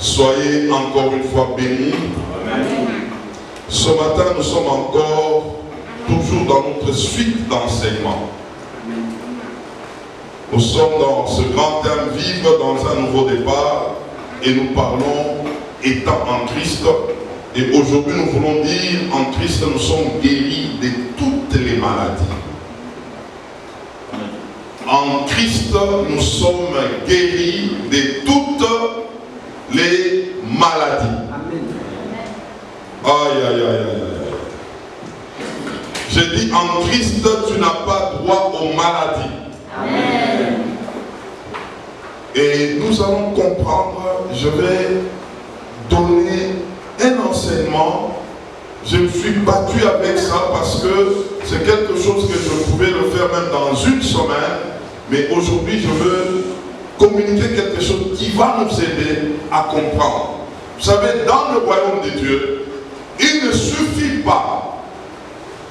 Soyez encore une fois bénis. Amen. Ce matin, nous sommes encore toujours dans notre suite d'enseignement. Nous sommes dans ce grand thème vivre dans un nouveau départ et nous parlons étant en Christ. Et aujourd'hui, nous voulons dire en Christ, nous sommes guéris de toutes les maladies. En Christ, nous sommes guéris de toutes les maladies. Aïe, aïe, aïe, aïe. J'ai dit, en Christ, tu n'as pas droit aux maladies. Amen. Et nous allons comprendre, je vais donner un enseignement. Je me suis battu avec ça parce que c'est quelque chose que je pouvais le faire même dans une semaine. Mais aujourd'hui, je veux communiquer quelque chose qui va nous aider à comprendre. Vous savez, dans le royaume de Dieu, il ne suffit pas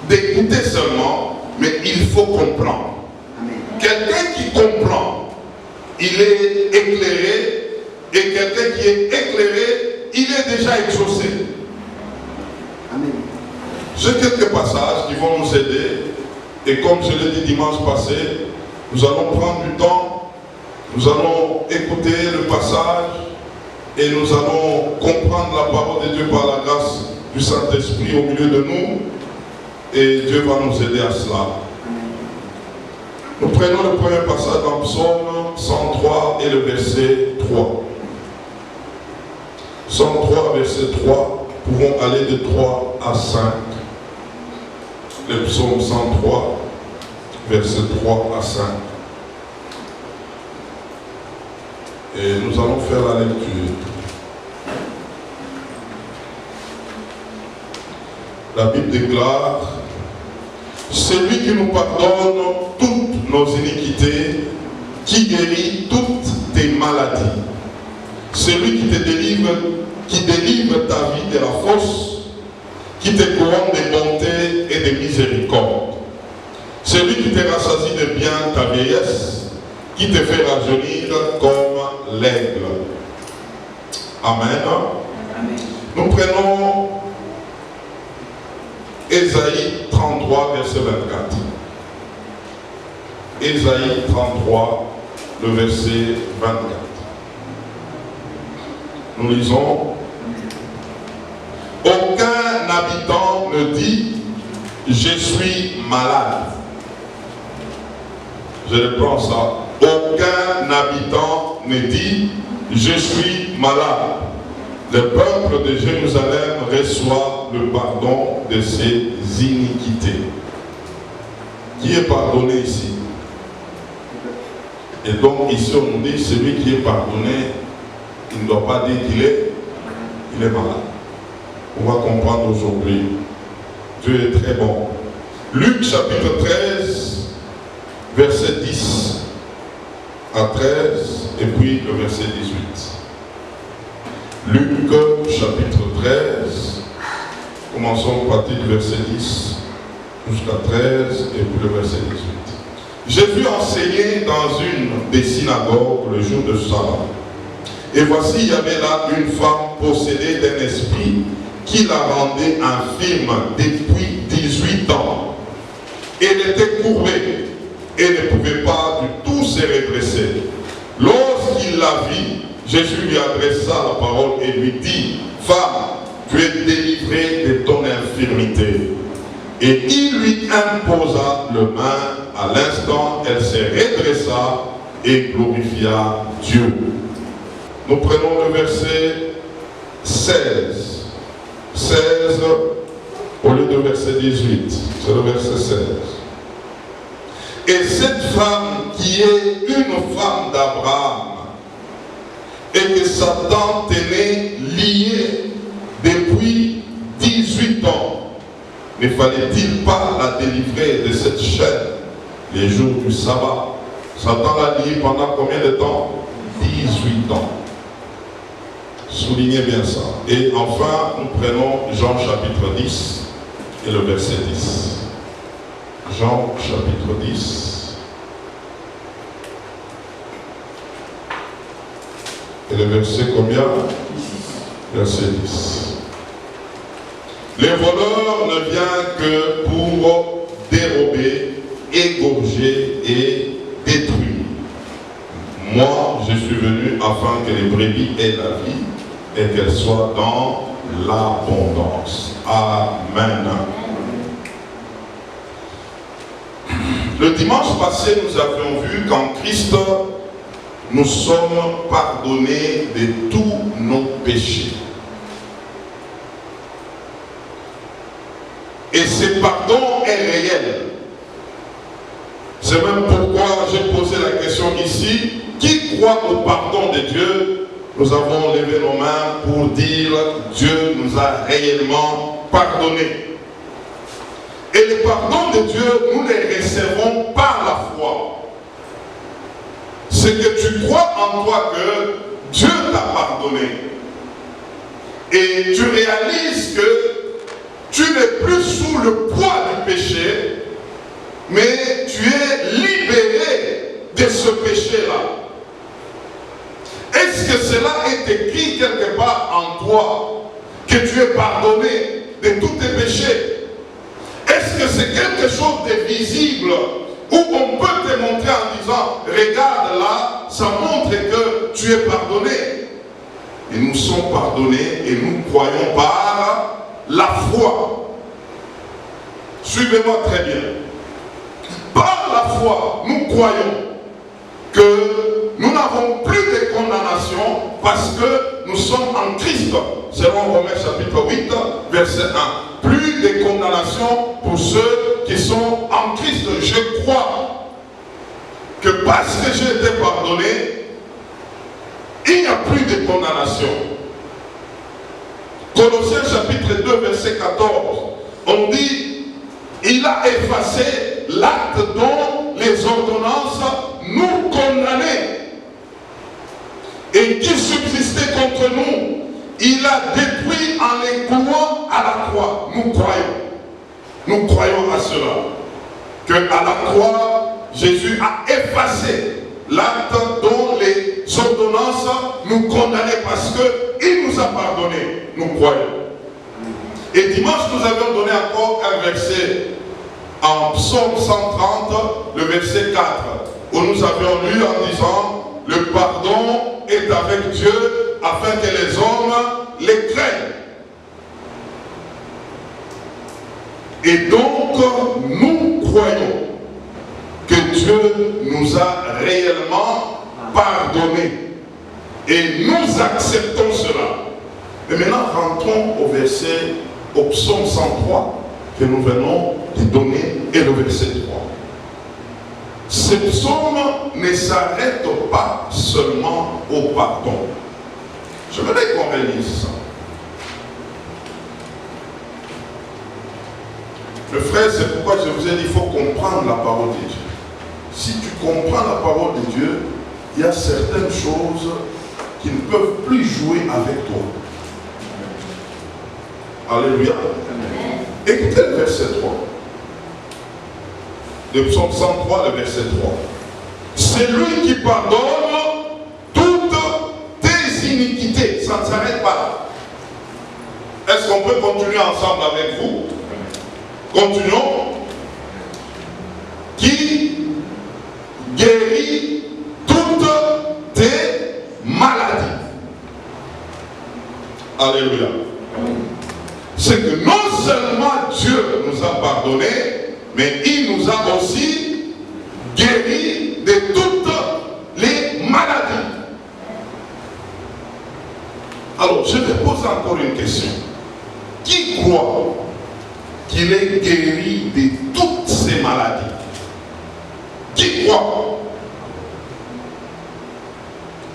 d'écouter seulement, mais il faut comprendre. Quelqu'un qui comprend, il est éclairé, et quelqu'un qui est éclairé, il est déjà exaucé. Amen. J'ai quelques passages qui vont nous aider, et comme je l'ai dit dimanche passé, nous allons prendre du temps, nous allons écouter le passage, et nous allons comprendre la parole de Dieu par la grâce du Saint-Esprit au milieu de nous, et Dieu va nous aider à cela. Nous prenons le premier passage dans Psaume 103 et le verset 3. 103, verset 3, pouvons aller de 3 à 5. Le psaume 103, verset 3 à 5. Et nous allons faire la lecture. La Bible déclare: celui qui nous pardonne toutes nos iniquités, qui guérit toutes tes maladies, celui qui te délivre, qui délivre ta vie de la fosse, qui te couronne de bonté et de miséricorde, celui qui te rassasie de bien ta vieillesse, qui te fait rajeunir comme l'aigle. Amen. Amen. Nous prenons Ésaïe 33, verset 24. Ésaïe 33, le verset 24. Nous lisons: aucun habitant ne dit je suis malade. Je reprends ça. Aucun habitant ne dit je suis malade. Le peuple de Jérusalem reçoit le pardon de ses iniquités. Qui est pardonné ici? Et donc ici on nous dit celui qui est pardonné, il ne doit pas dire qu'il est malade. On va comprendre aujourd'hui. Dieu est très bon. Luc chapitre 13, verset 10 à 13, et puis le verset 18. Luc chapitre 13, commençons à partir du verset 10 jusqu'à 13 et puis le verset 18. Jésus enseignait dans une des synagogues le jour de sabbat. Et voici, il y avait là une femme possédée d'un esprit qui la rendait infirme depuis 18 ans. Elle était courbée et ne pouvait pas du tout se redresser. Lorsqu'il la vit, Jésus lui adressa la parole et lui dit: femme, tu es délivrée de ton infirmité. Et il lui imposa le main. À l'instant, elle se redressa et glorifia Dieu. Nous prenons le verset 16. 16 au lieu de verset 18. C'est le verset 16. Et cette femme qui est une femme d'Abraham, et que Satan tenait liée depuis 18 ans, ne fallait-il pas la délivrer de cette chaîne les jours du sabbat? Satan l'a liée pendant combien de temps? 18 ans. Soulignez bien ça. Et enfin, nous prenons Jean chapitre 10 et le verset 10. Jean chapitre 10 Et le verset combien? Verset 10. Les voleurs ne viennent que pour dérober, égorger et détruire. Moi, je suis venu afin que les brebis aient la vie et qu'elles soient dans l'abondance. Amen. Le dimanche passé, nous avions vu qu'en Christ, nous sommes pardonnés de tous nos péchés. Et ce pardon est réel. C'est même pourquoi j'ai posé la question ici. Qui croit au pardon de Dieu? Nous avons levé nos mains pour dire Dieu nous a réellement pardonnés. Et le pardon de Dieu, nous les recevons par la foi. C'est que tu crois en toi que Dieu t'a pardonné. Et tu réalises que tu n'es plus sous le poids du péché, mais tu es libéré de ce péché-là. Est-ce que cela est écrit quelque part en toi, que tu es pardonné de tous tes péchés? Est-ce que c'est quelque chose de visible où on peut te montrer en disant, regarde là, ça montre que tu es pardonné? Et nous sommes pardonnés et nous croyons par la foi. Suivez-moi très bien. Par la foi, nous croyons que nous n'avons plus de condamnation parce que nous sommes en Christ. Selon Romains chapitre 8, verset 1. Plus de condamnation pour ceux qui sont en Christ. Je crois que parce que j'ai été pardonné, il n'y a plus de condamnation. Colossiens chapitre 2, verset 14. On dit, il a effacé l'acte dont les ordonnances nous condamnaient et qui subsistait contre nous. Il a détruit en les clouant à la croix. Nous croyons. Nous croyons à cela. Que à la croix, Jésus a effacé l'acte dont les ordonnances nous condamnaient parce qu'il nous a pardonné. Nous croyons. Et dimanche, nous avions donné encore un verset en Psaume 130, le verset 4, où nous avions lu en disant, le pardon est avec Dieu afin que les hommes les craignent. Et donc, nous croyons que Dieu nous a réellement pardonné. Et nous acceptons cela. Et maintenant, rentrons au verset, au psaume 103, que nous venons de donner, et le verset 3. Ce psaume ne s'arrête pas seulement au pardon. Je voudrais qu'on relise ça. Le frère, c'est pourquoi je vous ai dit qu'il faut comprendre la parole de Dieu. Si tu comprends la parole de Dieu, il y a certaines choses qui ne peuvent plus jouer avec toi. Alléluia. Écoutez le verset 3. Le psaume 103, le verset 3. C'est lui qui pardonne toutes tes iniquités. Ça ne s'arrête pas là. Est-ce qu'on peut continuer ensemble avec vous? Continuons. Qui guérit toutes tes maladies. Alléluia. C'est que non seulement Dieu nous a pardonné, mais il nous a aussi guéris de toutes les maladies. Alors, je te pose encore une question. Qui croit qu'il est guéri de toutes ces maladies? Qui croit?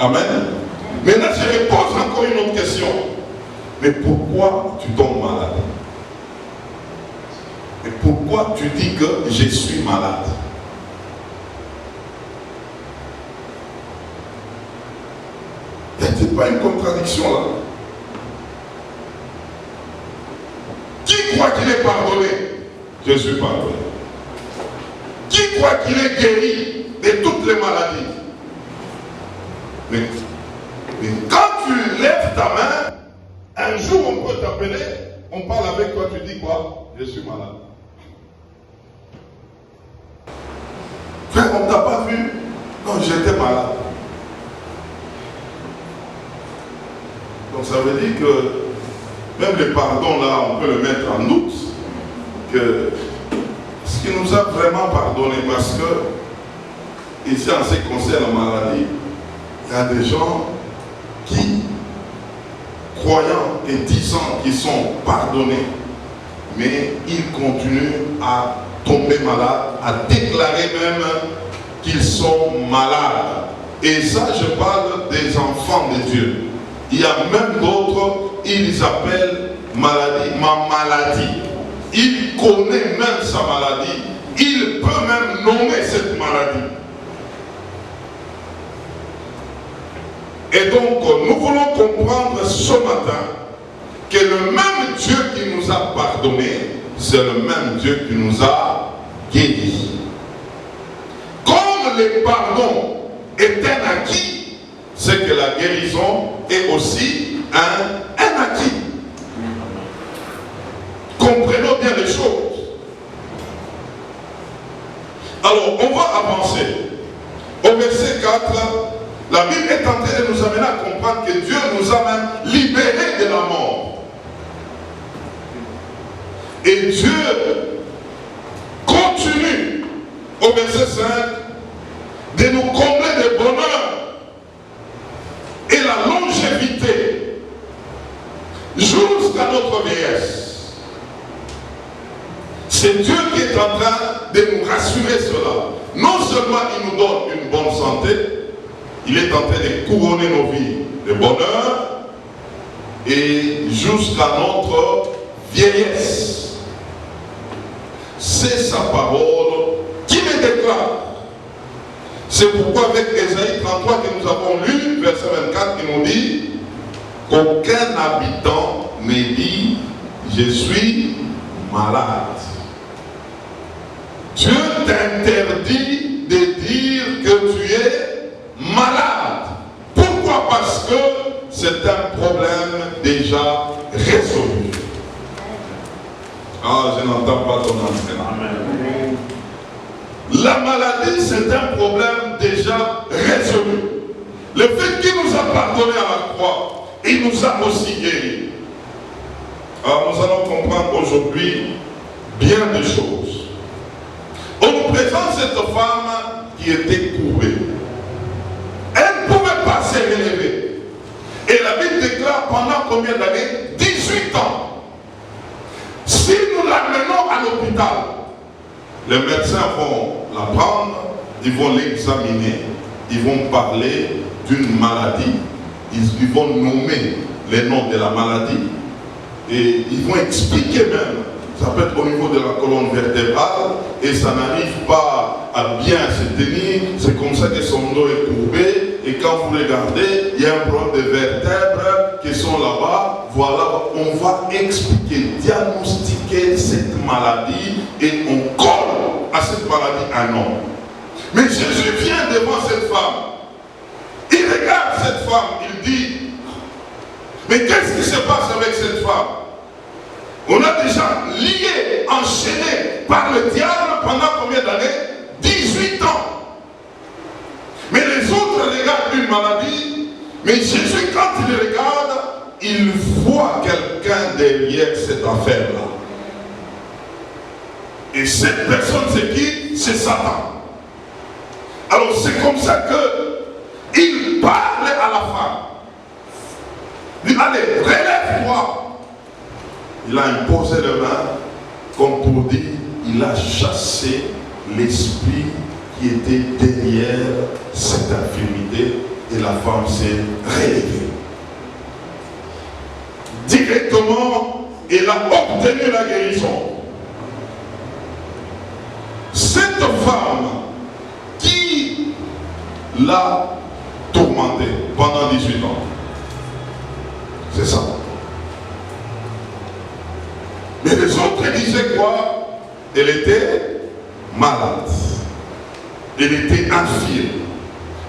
Amen. Maintenant, je me pose encore une autre question. Mais pourquoi tu tombes malade? Et pourquoi tu dis que je suis malade? Y a-t-il pas une contradiction là? Qui croit qu'il est pardonné? Je suis pardonné. Qui croit qu'il est guéri de toutes les maladies? Mais quand ta main, un jour on peut t'appeler, on parle avec toi, tu dis quoi? Je suis malade. Frère, on ne t'a pas vu? Non, j'étais malade. Donc ça veut dire que même les pardons là, on peut le mettre en doute. Que ce qui nous a vraiment pardonné, parce que ici en ce qui concerne la maladie, il y a des gens qui, croyant et disant qu'ils sont pardonnés, mais ils continuent à tomber malades, à déclarer même qu'ils sont malades. Et ça, je parle des enfants de Dieu. Il y a même d'autres, ils appellent maladie, ma maladie. Il connaît même sa maladie. Il peut même nommer cette maladie. Et donc, nous voulons comprendre ce matin que le même Dieu qui nous a pardonné, c'est le même Dieu qui nous a guéris. Comme le pardon est un acquis, c'est que la guérison est aussi un acquis. Comprenons bien les choses. Alors, on va avancer. Au verset 4, la Bible est en train de nous amener à comprendre que Dieu nous a même libérés de la mort. Et Dieu continue, au verset 5, de nous combler de bonheur et la longévité jusqu'à notre vieillesse. C'est Dieu qui est en train de nous rassurer cela. Non seulement il nous donne une bonne santé, il est en train de couronner nos vies de bonheur et jusqu'à notre vieillesse. C'est sa parole qui le déclare. C'est pourquoi avec Ésaïe 33 que nous avons lu, verset 24, il nous dit qu'aucun habitant ne dit je suis malade. Dieu t'interdit de dire que tu es malade. Pourquoi? Parce que c'est un problème déjà résolu. Ah, je n'entends pas ton entraînement. La maladie, c'est un problème déjà résolu. Le fait qu'il nous a pardonné à la croix, il nous a aussi guéris. Alors nous allons comprendre aujourd'hui bien des choses. On nous présente cette femme qui était courbée. Elle ne pouvait pas se relever. Et la Bible déclare pendant combien d'années? 18 ans. Si nous l'amenons à l'hôpital, les médecins vont la prendre, ils vont l'examiner, ils vont parler d'une maladie, ils vont nommer les noms de la maladie et ils vont expliquer même. Ça peut être au niveau de la colonne vertébrale et ça n'arrive pas à bien se tenir. C'est comme ça que son dos est courbé et quand vous regardez, il y a un problème de vertèbres qui sont là-bas. Voilà, on va expliquer, diagnostiquer cette maladie et on colle à cette maladie un nom. Mais Jésus vient devant cette femme. Il regarde cette femme, il dit, mais qu'est-ce qui se passe avec cette femme? On a déjà lié, enchaîné par le diable pendant combien d'années? 18 ans. Mais les autres regardent une maladie, mais Jésus, quand il regarde, il voit quelqu'un derrière cette affaire-là. Et cette personne, c'est qui? C'est Satan. Alors c'est comme ça que il parle à la femme. Il dit, allez, relève-toi. Il a imposé les mains, comme pour dire, il a chassé l'esprit qui était derrière cette infirmité et la femme s'est relevée. Directement, elle a obtenu la guérison. Cette femme qui l'a tourmentée pendant 18 ans, c'est ça. Mais les autres disaient quoi? Elle était malade. Elle était infirme.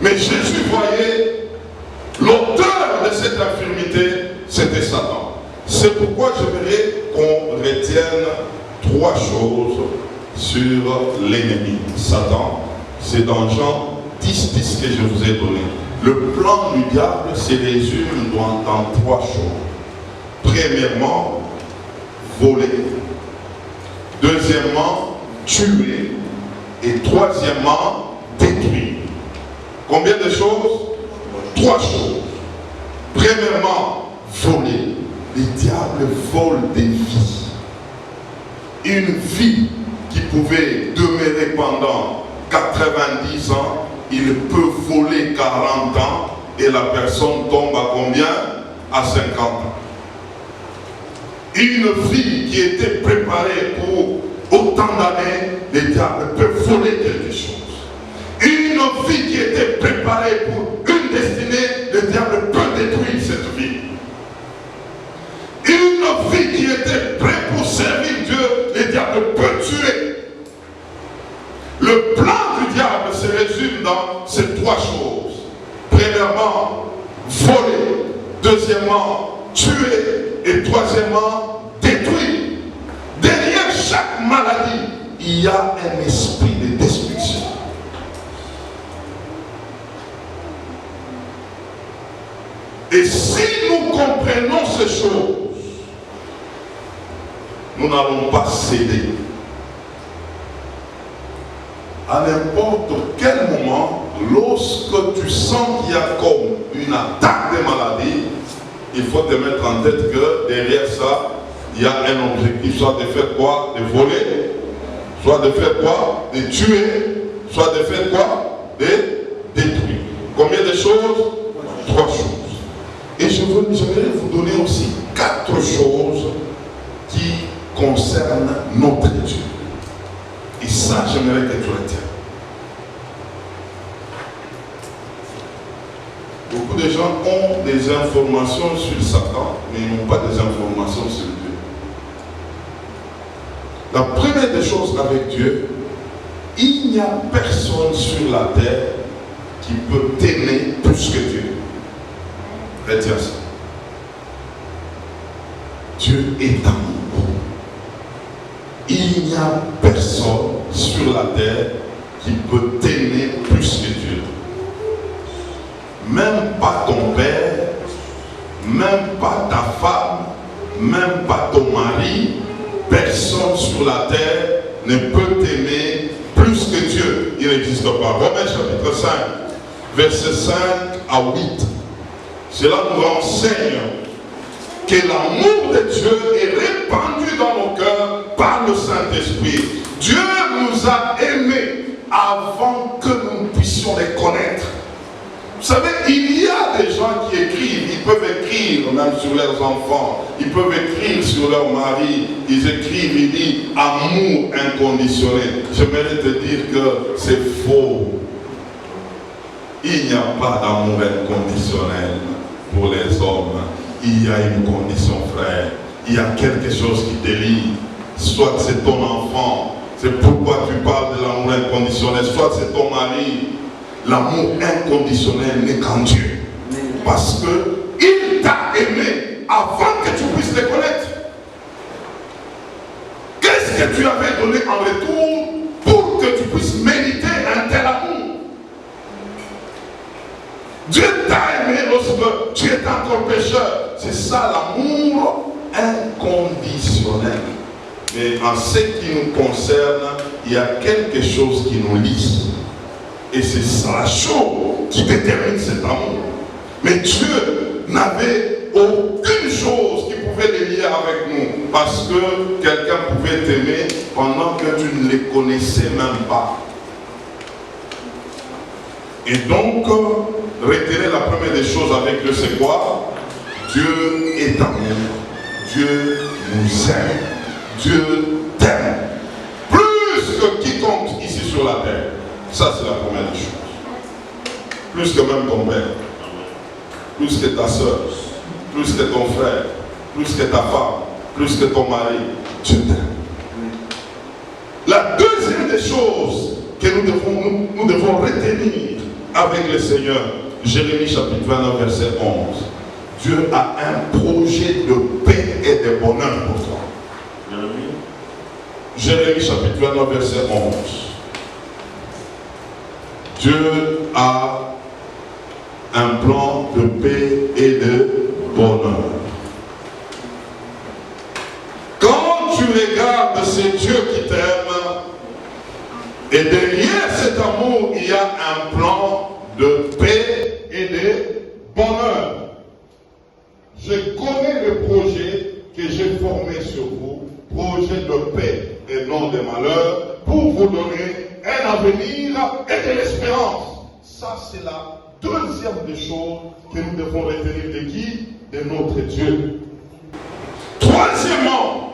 Mais Jésus voyait l'auteur de cette infirmité C'est pourquoi j'aimerais qu'on retienne 3 choses sur l'ennemi, Satan. C'est dans Jean 10 que je vous ai donné. Le plan du diable se résume dans 3 choses. Premièrement, voler. Deuxièmement, tuer. Et troisièmement, détruire. Combien de choses? 3 choses. Premièrement, voler. Le diable vole des vies. Une vie qui pouvait demeurer pendant 90 ans, il peut voler 40 ans et la personne tombe à combien? À 50 ans. Une vie qui était préparée pour autant d'années, le diable peut voler quelque chose. Une vie qui était préparée pour une destinée, le diable peut détruire cette vie. Une vie qui était prête pour servir Dieu, le diable peut tuer. Le plan du diable se résume dans ces 3 choses. Premièrement, voler. Deuxièmement, tuer. Et troisièmement, détruire. Derrière chaque maladie, il y a un esprit de destruction. Et si nous comprenons ces choses, nous n'allons pas céder. À n'importe quel moment, lorsque tu sens qu'il y a comme une attaque de maladie, il faut te mettre en tête que derrière ça, il y a un objectif, soit de faire quoi? De voler, soit de faire quoi? De tuer, soit de faire quoi? De détruire. Combien de choses? 3 choses. Et j'aimerais vous donner aussi 4 choses qui concernent notre Dieu. Et ça, j'aimerais que tu retiennes. Beaucoup de gens ont des informations sur Satan, mais ils n'ont pas des informations sur Dieu. La première des choses avec Dieu, il n'y a personne sur la terre qui peut t'aimer plus que Dieu. Retiens ça. Dieu est amour. Il n'y a personne sur la terre qui peut t'aimer plus que Dieu. Même pas ton père, même pas ta femme, même pas ton mari, personne sur la terre ne peut t'aimer plus que Dieu. Il n'existe pas. Romains chapitre 5, versets 5 à 8. Cela nous renseigne que l'amour de Dieu est répandu dans nos cœurs par le Saint-Esprit. Dieu nous a aimés avant que nous puissions les connaître. Vous savez, il y a des gens qui écrivent, ils peuvent écrire même sur leurs enfants, ils peuvent écrire sur leur mari, ils écrivent, ils disent amour inconditionnel. J'aimerais te dire que c'est faux. Il n'y a pas d'amour inconditionnel pour les hommes. Il y a une condition, frère. Il y a quelque chose qui te lie. Soit c'est ton enfant, c'est pourquoi tu parles de l'amour inconditionnel, soit c'est ton mari. L'amour inconditionnel n'est qu'en Dieu. Parce qu'il t'a aimé avant que tu puisses le connaître. Qu'est-ce que tu avais donné en retour pour que tu puisses mériter un tel amour? Dieu t'a aimé lorsque tu étais encore pécheur. C'est ça l'amour inconditionnel. Mais en ce qui nous concerne, il y a quelque chose qui nous lie. Et c'est ça la chose qui détermine cet amour. Mais Dieu n'avait aucune chose qui pouvait les lier avec nous. Parce que quelqu'un pouvait t'aimer pendant que tu ne les connaissais même pas. Et donc, retenez la première des choses avec Dieu, c'est quoi? Dieu est amour. Dieu nous aime. Dieu t'aime. Plus que quiconque ici sur la terre. Ça, c'est la première des choses. Plus que même ton père. Plus que ta soeur. Plus que ton frère. Plus que ta femme. Plus que ton mari. Dieu t'aime. La deuxième des choses que nous devons retenir avec le Seigneur, Jérémie chapitre 29, verset 11. Dieu a un projet de paix paix et de bonheur pour toi. Jérémie chapitre 29 verset 11. Dieu a un plan de paix et de bonheur. Quand tu regardes ce Dieu qui t'aime, et derrière cet amour, il y a un plan de paix et de bonheur. Je connais le projet que j'ai formé sur vous, projet de paix et non de malheur, pour vous donner un avenir et de l'espérance. Ça, c'est la deuxième des choses que nous devons retenir de qui? De notre Dieu. Troisièmement,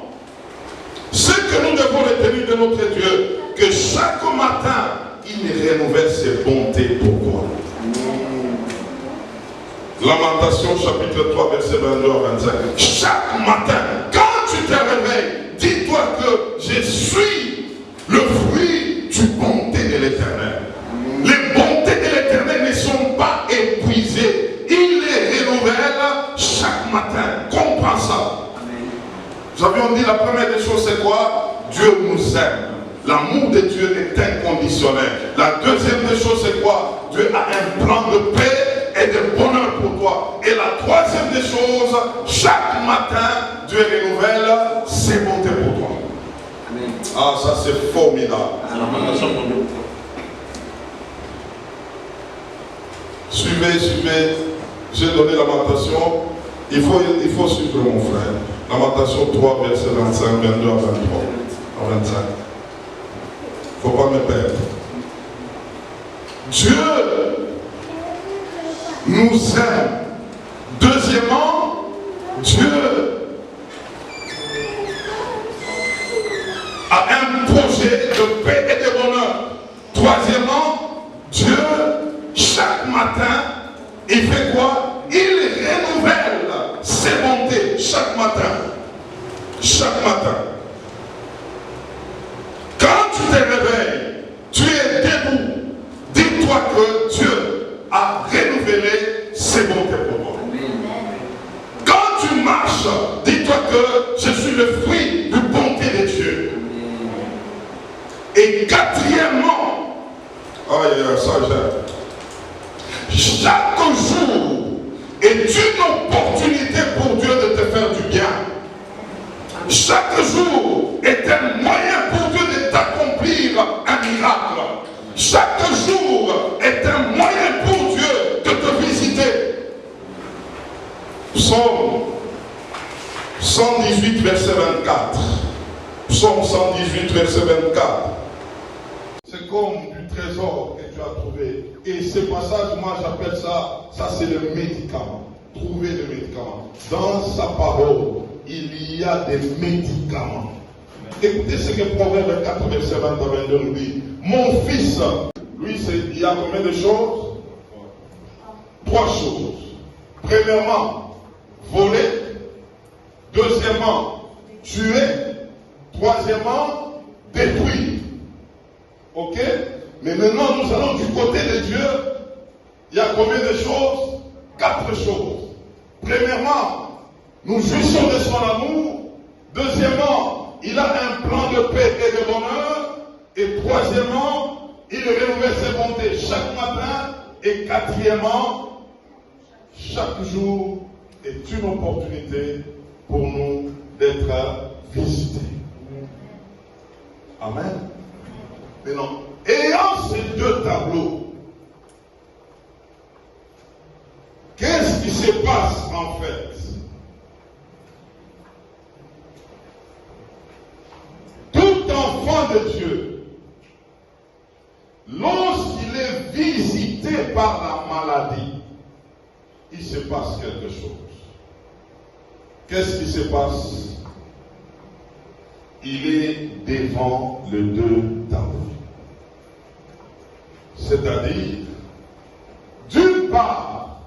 ce que nous devons retenir de notre Dieu, que chaque matin, il renouvelle ses bontés pour toi. Lamentation chapitre 3 verset 22 à 25. Chaque matin, quand tu te réveilles, dis-toi que je suis le fruit du bonté de l'Éternel. Les bontés de l'Éternel ne sont pas épuisées. Il les renouvelle chaque matin. Comprends ça. Nous avions dit la première des choses, c'est quoi? Dieu nous aime. L'amour de Dieu est inconditionnel. La deuxième des choses, c'est quoi? Dieu a un plan de paix et de bonheur pour toi. Et la troisième des choses, chaque matin, Dieu renouvelle ses bontés pour toi. Amen. Ah, ça c'est formidable. Suivez. J'ai donné lamentation. Il faut suivre mon frère. Lamentation 3, verset 25, 22 à 23. À 25. Il ne faut pas me perdre. Dieu nous aime. Deuxièmement, Dieu a un projet de paix et de bonheur. Troisièmement, Dieu, chaque matin, il fait quoi? Il renouvelle ses bontés chaque matin. Chaque matin. Quand tu te réveilles, tu es debout. Dis-toi que Dieu a renouvelé ses bontés pour toi. Quand tu marches, dis-toi que je suis le fruit du bonté de Dieu. Et quatrièmement, ça j'aime. Chaque jour est une opportunité pour Dieu de te faire du bien. Chaque jour est un moyen pour Dieu de t'accomplir un miracle. Chaque jour est un moyen pour Dieu de te visiter. Psaume 118, verset 24. Psaume 118, verset 24. C'est comme du trésor que tu as trouvé. Et ce passage, moi j'appelle ça c'est le médicament. Trouver le médicament. Dans sa parole, il y a des médicaments. Écoutez ce que Proverbe 4, verset 20 à 22 nous dit. Mon fils, lui, il y a combien de choses? 3 choses. Premièrement, voler. Deuxièmement, tuer. Troisièmement, détruire. Ok? Mais maintenant, nous allons du côté de Dieu. Il y a combien de choses? 4 choses. Premièrement, nous jouissons de son amour. Deuxièmement, il a un plan de paix et de bonheur. Et troisièmement, il renouvelle ses bontés chaque matin. Et quatrièmement, chaque jour est une opportunité pour nous d'être visités. Amen. Maintenant, ayant ces 2 tableaux, qu'est-ce qui se passe en fait? Tout enfant de Dieu, lorsqu'il est visité par la maladie, il se passe quelque chose. Qu'est-ce qui se passe? Il est devant les 2 tableaux. C'est-à-dire, d'une part,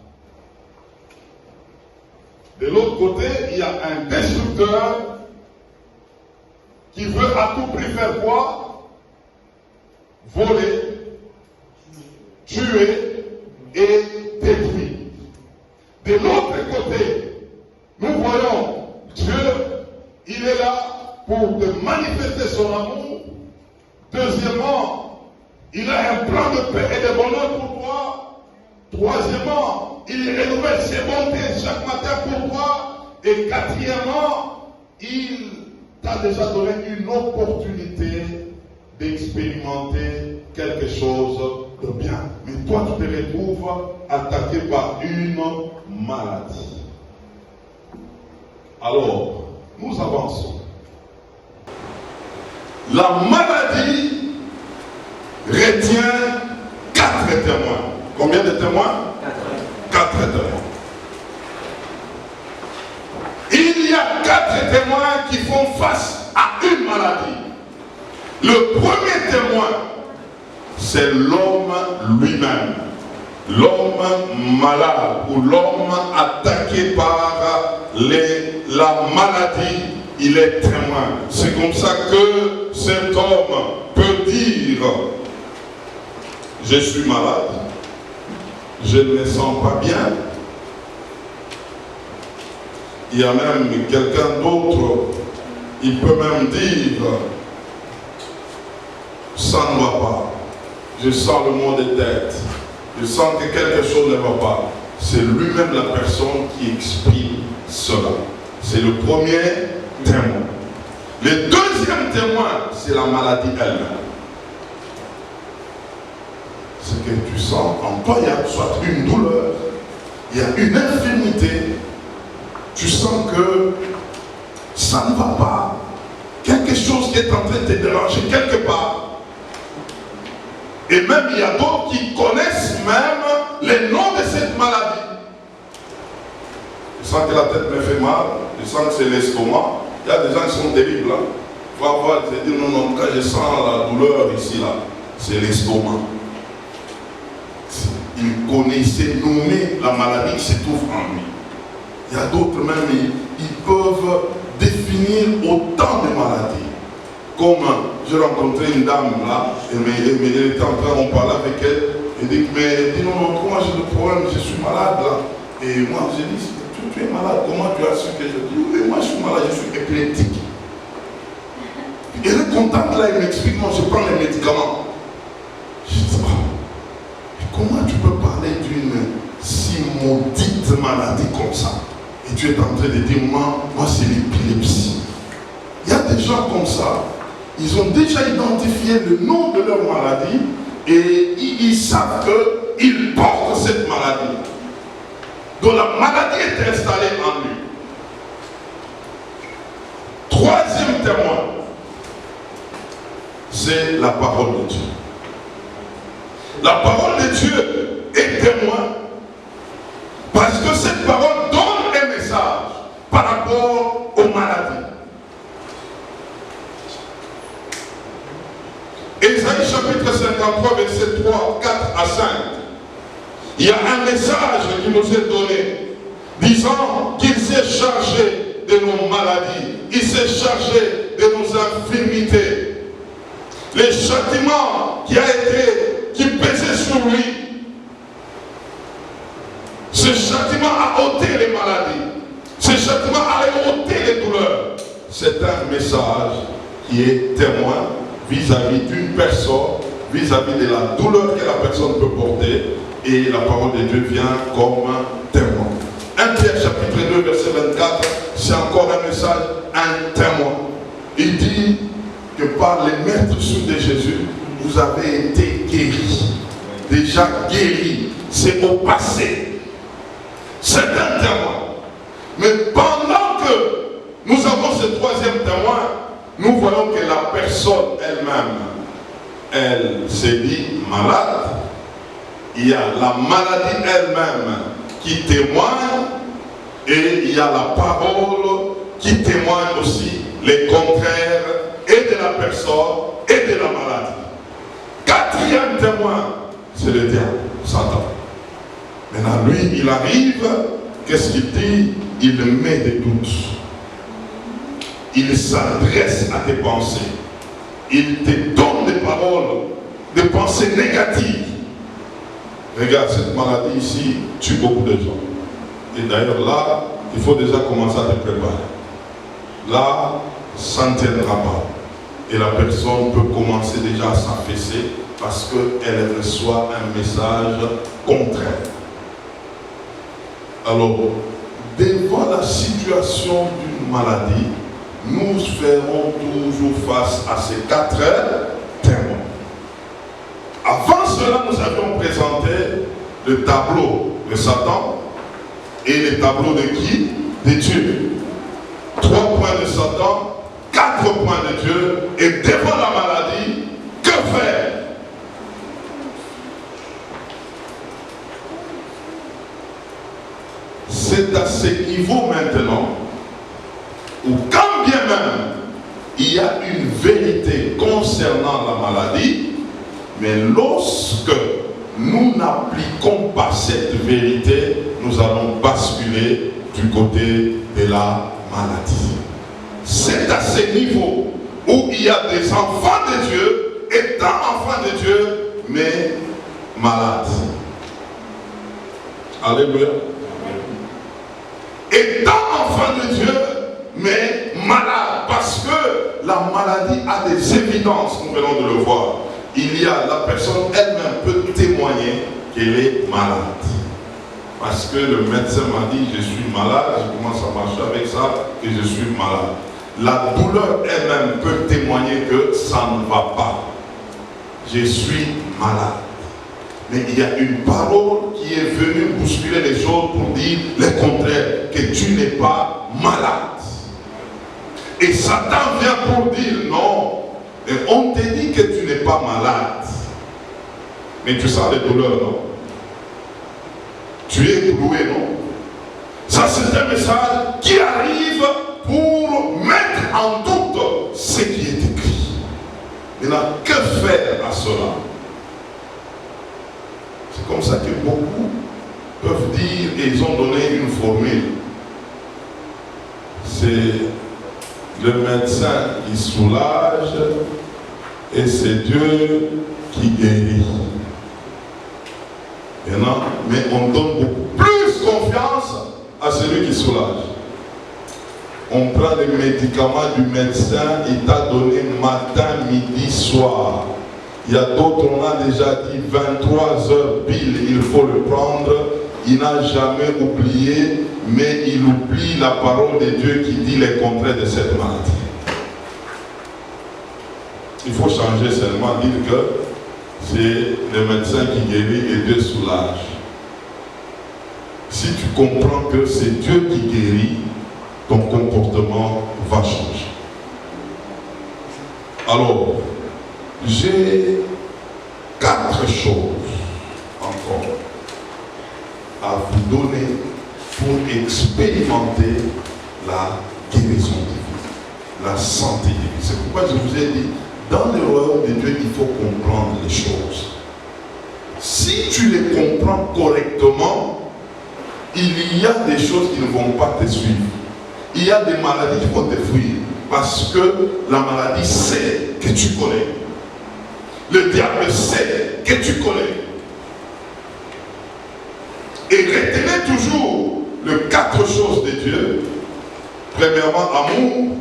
de l'autre côté, il y a un destructeur qui veut à tout prix faire quoi? Voler, tuer et détruire. De l'autre côté, nous voyons Dieu est là pour te manifester son amour. Deuxièmement, il a un plan de paix et de bonheur pour toi. Troisièmement, il renouvelle ses bontés chaque matin pour toi. Et quatrièmement, il t'a déjà donné une opportunité d'expérimenter quelque chose de bien. Mais toi, tu te retrouves attaqué par une maladie. Alors, nous avançons. La maladie retient 4 témoins. Combien de témoins? 4 témoins. Il y a 4 témoins qui font face à une maladie. Le premier témoin, c'est l'homme lui-même. L'homme malade ou l'homme attaqué par la maladie, il est témoin. C'est comme ça que cet homme peut dire: je suis malade, je ne me sens pas bien. Il y a même quelqu'un d'autre, il peut même dire: ça ne va pas, je sens le mot de tête, je sens que quelque chose ne va pas. C'est lui-même la personne qui exprime cela. C'est le premier témoin. Le deuxième témoin, c'est la maladie elle-même. C'est que tu sens en toi, il y a soit une douleur, il y a une infirmité. Tu sens que ça ne va pas. Quelque chose qui est en train de te déranger quelque part. Et même il y a d'autres qui connaissent même les noms de cette maladie. Je sens que la tête me fait mal, je sens que c'est l'estomac. Il y a des gens qui sont terribles. Il faut avoir, te dire: non, non, quand je sens la douleur ici, là, c'est l'estomac. Il connaissait, nommer la maladie qui se trouve en lui. Il y a d'autres même, ils peuvent définir autant de maladies. Comme j'ai rencontré une dame là, elle était en train, on parlait avec elle, elle dit: mais dis non, comment j'ai le problème, je suis malade là. Et moi j'ai dit: tu es malade, comment tu as su que je dis? Oui, moi je suis malade, je suis épileptique. Elle est contente là, elle m'explique: moi je prends les médicaments. Je dis: comment tu peux parler d'une si maudite maladie comme ça? Et tu es en train de dire: moi c'est l'épilepsie. Il y a des gens comme ça, ils ont déjà identifié le nom de leur maladie et ils savent qu'ils portent cette maladie. Donc la maladie est installée en lui. Troisième témoin, c'est la parole de Dieu. La parole de Dieu est témoin parce que cette parole donne un message par rapport aux maladies. Ésaïe chapitre 53, verset 3, 4 à 5. Il y a un message qui nous est donné, disant qu'il s'est chargé de nos maladies, il s'est chargé de nos infirmités. Le châtiment qui pesait sur lui, ce châtiment a ôté les maladies, ce châtiment a ôté les douleurs. C'est un message qui est témoin vis-à-vis d'une personne, vis-à-vis de la douleur que la personne peut porter, et la parole de Dieu vient comme témoin. 1 Pierre chapitre 2 verset 24, c'est encore un message, un témoin. Il dit que par les maîtres de Jésus, vous avez été guéris, déjà guéris, c'est au passé. C'est un témoin. Mais pendant que nous avons ce troisième témoin, nous voyons que la personne elle-même, elle s'est dit malade. Il y a la maladie elle-même qui témoigne et il y a la parole qui témoigne aussi les contraires et de la personne et de la maladie. Quatrième témoin, c'est le diable, Satan. Maintenant, lui, il arrive, qu'est-ce qu'il dit? Il met des doutes. Il s'adresse à tes pensées. Il te donne des paroles, des pensées négatives. Regarde, cette maladie ici tue beaucoup de gens. Et d'ailleurs là, il faut déjà commencer à te préparer. Là, ça ne tiendra pas. Et la personne peut commencer déjà à s'affaisser parce qu'elle reçoit un message contraire. Alors, devant la situation d'une maladie, nous ferons toujours face à ces 4 témoins. Avant cela, nous avions présenté le tableau de Satan et le tableau de qui? De Dieu. 3 points de Satan, 4 points de Dieu, et devant la maladie, que faire? C'est à ce niveau maintenant où quand bien même il y a une vérité concernant la maladie, mais lorsque nous n'appliquons pas cette vérité, nous allons basculer du côté de la maladie. C'est à ce niveau où il y a des enfants de Dieu, étant enfants de Dieu, mais malades. Alléluia. Étant enfants de Dieu, mais malades. Parce que la maladie a des évidences, nous venons de le voir. Il y a, la personne elle-même peut témoigner qu'elle est malade. Parce que le médecin m'a dit, je suis malade, je commence à marcher avec ça, et je suis malade. La douleur elle-même peut témoigner que ça ne va pas. Je suis malade. Mais il y a une parole qui est venue bousculer les choses pour dire le contraire, que tu n'es pas malade. Et Satan vient pour dire non. Et on te dit que tu n'es pas malade. Mais tu sens les douleurs, non? Tu es ébloué, non? Ça, c'est un message qui arrive pour mettre en doute ce qui est écrit. Maintenant, que faire à cela? C'est comme ça que beaucoup peuvent dire, et ils ont donné une formule. C'est le médecin qui soulage et c'est Dieu qui guérit. Maintenant, mais on donne beaucoup plus confiance à celui qui soulage. On prend les médicaments du médecin, il t'a donné matin, midi, soir. Il y a d'autres, on a déjà dit 23 heures pile, il faut le prendre. Il n'a jamais oublié, mais il oublie la parole de Dieu qui dit le contraire de cette maladie. Il faut changer seulement, dire que c'est le médecin qui guérit et Dieu soulage. Si tu comprends que c'est Dieu qui guérit, ton comportement va changer. Alors, j'ai 4 choses encore à vous donner pour expérimenter la guérison divine, la santé divine. C'est pourquoi je vous ai dit, dans le royaume de Dieu, il faut comprendre les choses. Si tu les comprends correctement, il y a des choses qui ne vont pas te suivre. Il y a des maladies qui vont te fuir parce que la maladie sait que tu connais. Le diable sait que tu connais. Et retenez toujours les 4 choses de Dieu. Premièrement, amour.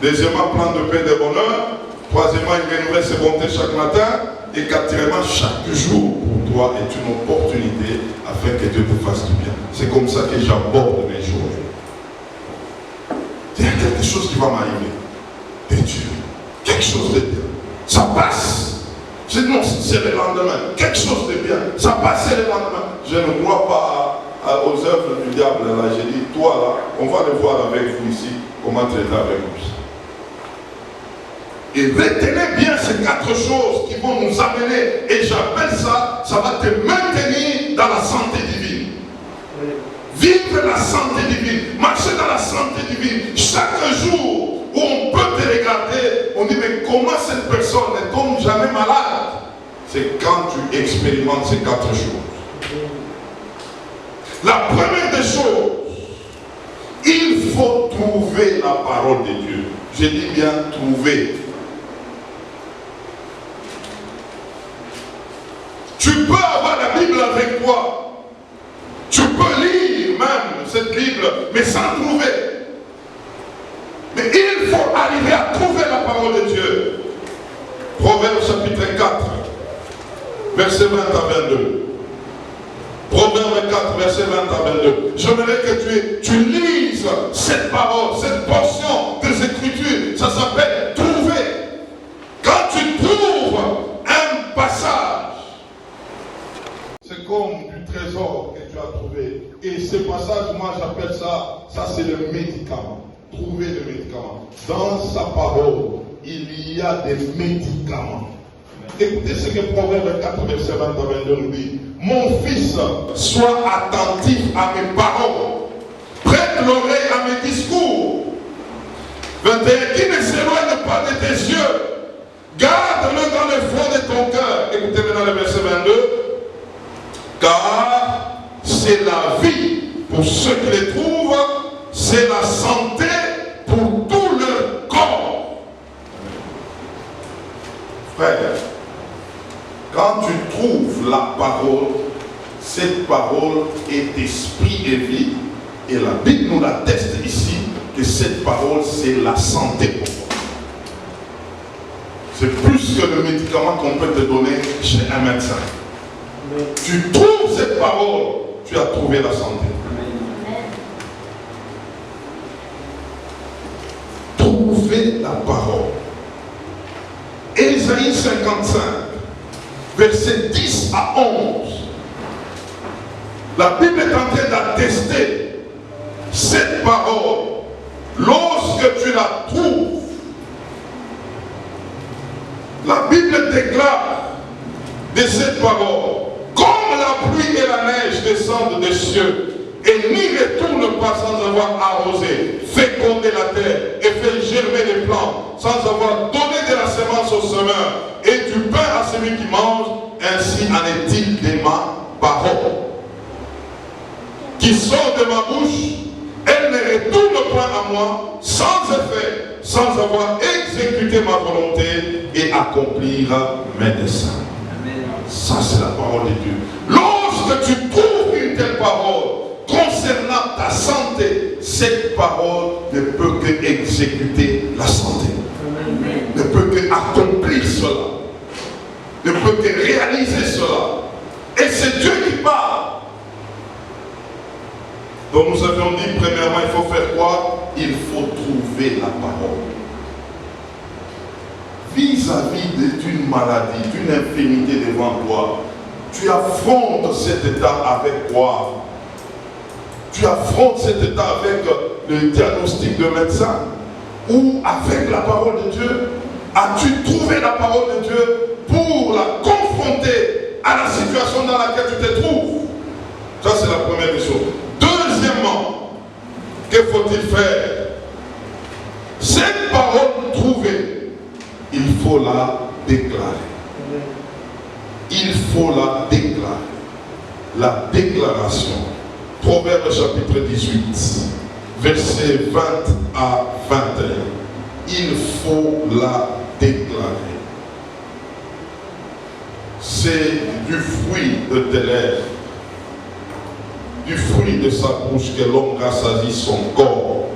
Deuxièmement, plan de paix et de bonheur. Troisièmement, il renouvelle ses bontés chaque matin. Et quatrièmement, chaque jour pour toi est une opportunité afin que Dieu te fasse du bien. C'est comme ça que j'aborde mes jours. Il y a quelque chose qui va m'arriver. De Dieu. Quelque chose de bien. Ça passe. Je dis non, c'est le lendemain. Quelque chose de bien. Ça passe, c'est le lendemain. Je ne crois pas aux œuvres du diable. Là, j'ai dit, toi là, on va le voir avec vous ici, comment traiter avec lui. Et retenez bien ces 4 choses qui vont nous amener, et j'appelle ça, ça va te maintenir dans la santé divine. Vivre la santé divine, marcher dans la santé divine. Chaque jour où on peut te regarder, on dit mais comment cette personne ne tombe jamais malade? C'est quand tu expérimentes ces 4 choses. La première des choses, il faut trouver la parole de Dieu. Je dis bien trouver. Tu peux avoir la Bible avec toi. Tu peux lire même cette Bible, mais sans trouver. Mais il faut arriver à trouver la parole de Dieu. Proverbe chapitre 4, verset 20 à 22. Proverbe 4, verset 20 à 22. J'aimerais que tu lises cette parole, cette portion des Écritures. Ça s'appelle trouver. Quand tu trouves un passage, c'est comme du trésor que tu as trouvé. Et ce passage, moi j'appelle ça c'est le médicament. Trouver le médicament. Dans sa parole, il y a des médicaments. Écoutez ce que Proverbe 4, verset 20 à 22 nous dit. Mon fils, sois attentif à mes paroles. Prête l'oreille à mes discours. 21. Qui ne s'éloigne pas de tes yeux. Garde-le dans le fond de ton cœur. Écoutez maintenant le verset 22. Car c'est la vie pour ceux qui les trouvent. C'est la santé pour tout leur corps. Frère, quand tu trouves la parole, cette parole est esprit et vie. Et la Bible nous l'atteste ici que cette parole, c'est la santé pour toi. C'est plus que le médicament qu'on peut te donner chez un médecin. Tu trouves cette parole, tu as trouvé la santé. Trouver la parole. Ésaïe 55, versets 10 à 11. La Bible est en train d'attester cette parole. Lorsque tu la trouves, la Bible déclare de cette parole, comme la pluie et la neige descendent des cieux, et n'y retourne pas sans avoir arrosé, fécondé la terre et fait germer les plantes, sans avoir donné de la semence au semeur et du pain à celui qui mange, ainsi en est-il de ma parole qui sort de ma bouche. Elle ne retourne point à moi sans effet, sans avoir exécuté ma volonté et accomplir mes desseins. Ça, c'est la parole de Dieu. Lorsque tu trouves une telle parole concernant ta santé, cette parole ne peut que exécuter la santé. Ne peut que accomplir cela. Ne peut que réaliser cela. Et c'est Dieu qui parle. Donc nous avions dit, premièrement, il faut faire quoi? Il faut trouver la parole. Vis-à-vis d'une maladie, d'une infirmité devant toi, tu affrontes cet état avec quoi? Tu affrontes cet état avec le diagnostic de médecin ou avec la parole de Dieu? As-tu trouvé la parole de Dieu pour la confronter à la situation dans laquelle tu te trouves? Ça, c'est la première des choses. Deuxièmement, que faut-il faire? Cette parole trouvée, il faut la déclarer. Il faut la déclarer. La déclaration. Proverbe chapitre 18, versets 20 à 21. Il faut la déclarer. C'est du fruit de tes lèvres, du fruit de sa bouche que l'homme rassasie son corps.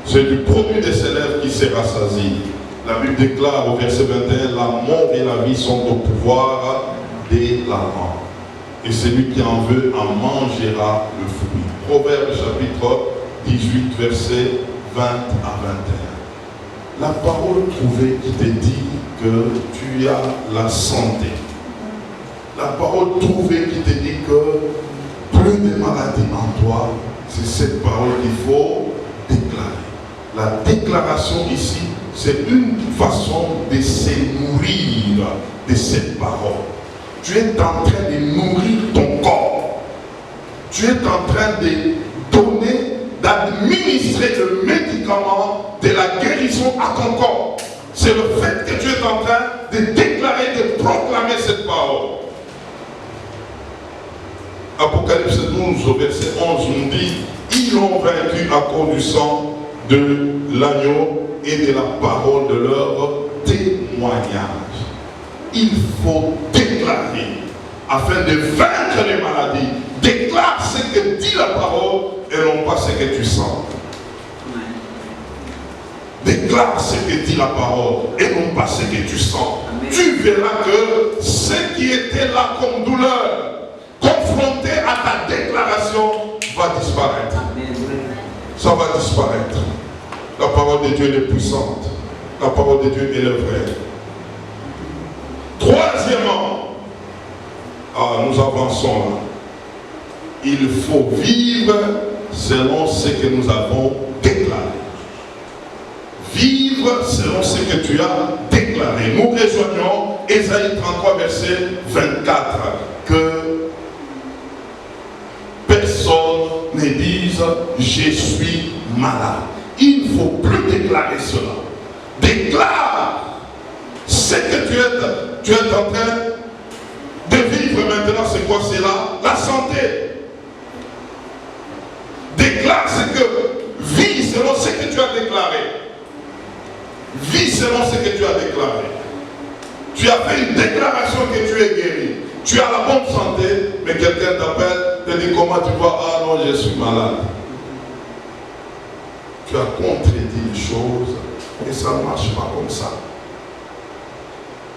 C'est du produit de ses lèvres qui se rassasie. La Bible déclare au verset 21, la mort et la vie sont au pouvoir de la langue. Et celui qui en veut en mangera le fruit. Proverbe chapitre 18, verset 20 à 21. La parole trouvée qui te dit que tu as la santé. La parole trouvée qui te dit que plus de maladies en toi, c'est cette parole qu'il faut déclarer. La déclaration ici, c'est une façon de se nourrir de cette parole. Tu es en train de nourrir ton corps. Tu es en train de donner, d'administrer le médicament de la guérison à ton corps. C'est le fait que tu es en train de déclarer, de proclamer cette parole. Apocalypse 12 au verset 11 nous dit, ils l'ont vaincu à cause du sang de l'agneau et de la parole de leur témoignage. Il faut déclarer afin de vaincre les maladies. Déclare ce que dit la parole et non pas ce que tu sens. Déclare déclare ce que dit la parole et non pas ce que tu sens. Amen. Tu verras que ce qui était là comme douleur, confronté à ta déclaration, va disparaître. Amen. Ça va disparaître. La parole de Dieu est puissante. La parole de Dieu est le vrai. Troisièmement, nous avançons là. Il faut vivre selon ce que nous avons déclaré. Vivre selon ce que tu as déclaré. Nous rejoignons Ésaïe 33, verset 24. Que personne ne dise « Je suis malade ». Il ne faut plus déclarer cela. Déclare ce que tu es en train de vivre maintenant. C'est quoi? C'est la santé. Déclare ce que, vis selon ce que tu as déclaré. Vis selon ce que tu as déclaré. Tu as fait une déclaration que tu es guéri. Tu as la bonne santé, mais quelqu'un t'appelle, te dit comment tu vas? Ah non, je suis malade. Tu as contredit les choses et ça ne marche pas comme ça.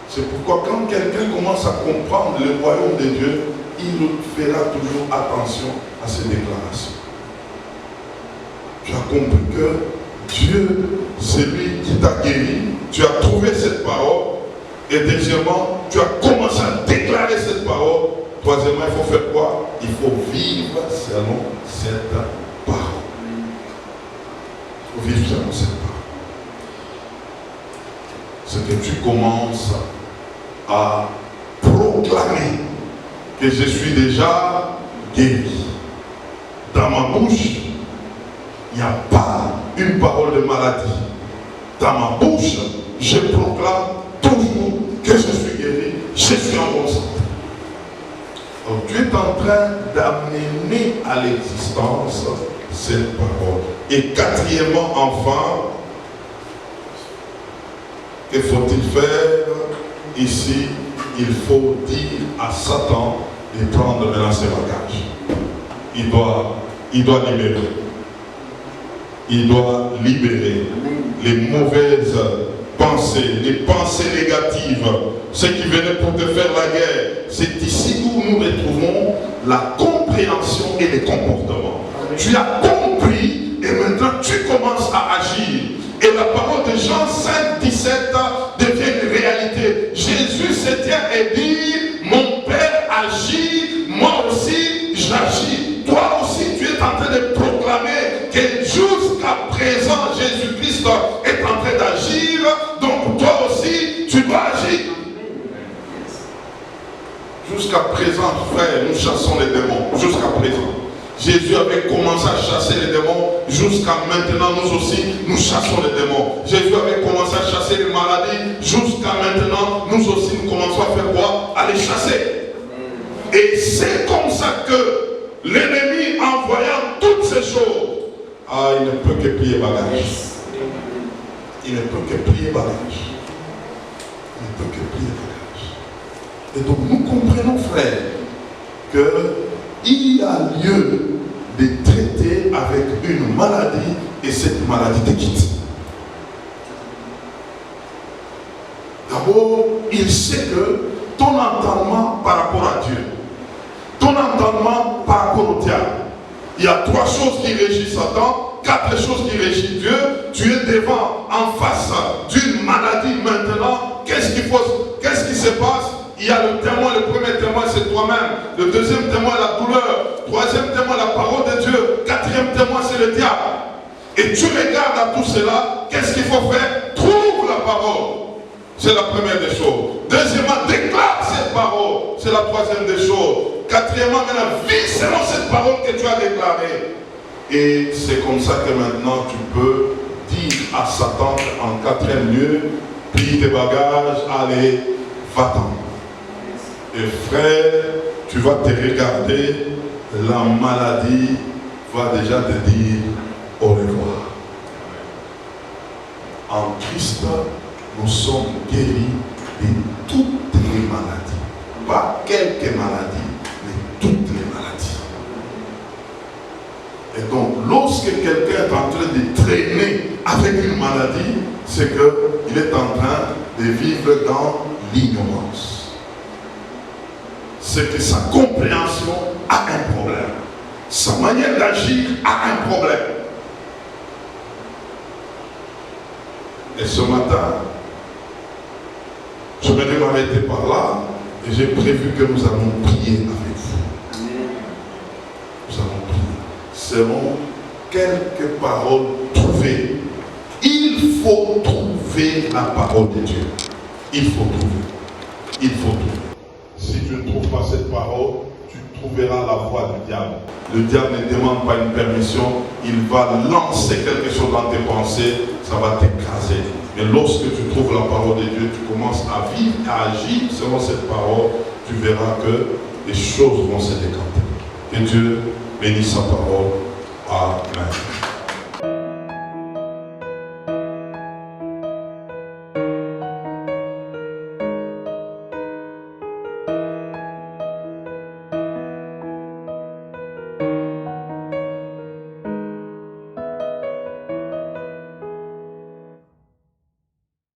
C'est pourquoi quand quelqu'un commence à comprendre le royaume de Dieu, il fera toujours attention à ses déclarations. Tu as compris que Dieu, c'est lui qui t'a guéri. Tu as trouvé cette parole. Et deuxièmement, tu as commencé à déclarer cette parole. Troisièmement, il faut faire quoi? Il faut vivre selon cette parole. Il faut vivre selon cette parole. C'est que tu commences à proclamer que je suis déjà guéri. Dans ma bouche, il n'y a pas une parole de maladie. Dans ma bouche, je proclame toujours que je suis guéri, je suis en bonne santé. Donc tu es en train d'amener à l'existence cette parole. Et quatrièmement, enfin, que faut-il faire ici? Il faut dire à Satan de prendre maintenant ses bagages. Il doit libérer. Il doit libérer les mauvaises pensées, les pensées négatives, ce qui venait pour te faire la guerre. C'est ici où nous retrouvons la compréhension et les comportements. Tu as compris et maintenant tu commences à agir. Et la parole de Jean 5, 17 devient une réalité. Jésus se tient et dit, mon Père agit, moi aussi j'agis. Toi aussi tu es en train de proclamer que jusqu'à présent Jésus-Christ est en train d'agir. Donc toi aussi tu dois agir. Jusqu'à présent, frère, nous chassons les démons. Jusqu'à présent. Jésus avait commencé à chasser les démons. Jusqu'à maintenant, nous aussi, nous chassons les démons. Jésus avait commencé à chasser les maladies. Jusqu'à maintenant, nous aussi, nous commençons à faire quoi? À les chasser. Et c'est comme ça que l'ennemi, en voyant toutes ces choses, il ne peut que plier bagage. Il ne peut que plier bagage. Il ne peut que plier bagage. Et donc, nous comprenons, frère, qu'il y a lieu de traiter avec une maladie et cette maladie te quitte. D'abord, il sait que ton entendement par rapport à Dieu, ton entendement par rapport au diable, il y a 3 choses qui régissent Satan, 4 choses qui régissent Dieu. Tu es devant, en face d'une maladie maintenant. Qu'est-ce qui se passe? Il y a le témoin, le premier témoin c'est toi-même. Le deuxième témoin la douleur. Troisième témoin la parole de Dieu. Quatrième témoin c'est le diable. Et tu regardes à tout cela, qu'est-ce qu'il faut faire? Trouve la parole. C'est la première des choses. Deuxièmement, déclare cette parole. C'est la troisième des choses. Quatrièmement, maintenant, vis selon cette parole que tu as déclarée. Et c'est comme ça que maintenant tu peux dire à Satan en quatrième lieu, plie tes bagages, allez, va-t'en. Et frère, tu vas te regarder, la maladie va déjà te dire au revoir. En Christ, nous sommes guéris de toutes les maladies. Pas quelques maladies, mais toutes les maladies. Et donc, lorsque quelqu'un est en train de traîner avec une maladie, c'est qu'il est en train de vivre dans l'ignorance. C'est que sa compréhension a un problème. Sa manière d'agir a un problème. Et ce matin, je vais m'arrêter par là et j'ai prévu que nous allons prier avec vous. Nous allons prier. Selon quelques paroles trouvées. Il faut trouver la parole de Dieu. Il faut trouver. Il faut trouver. Si tu ne trouves pas cette parole, tu trouveras la voie du diable. Le diable ne demande pas une permission, il va lancer quelque chose dans tes pensées, ça va t'écraser. Mais lorsque tu trouves la parole de Dieu, tu commences à vivre, à agir selon cette parole, tu verras que les choses vont se décanter. Que Dieu bénisse sa parole. Amen.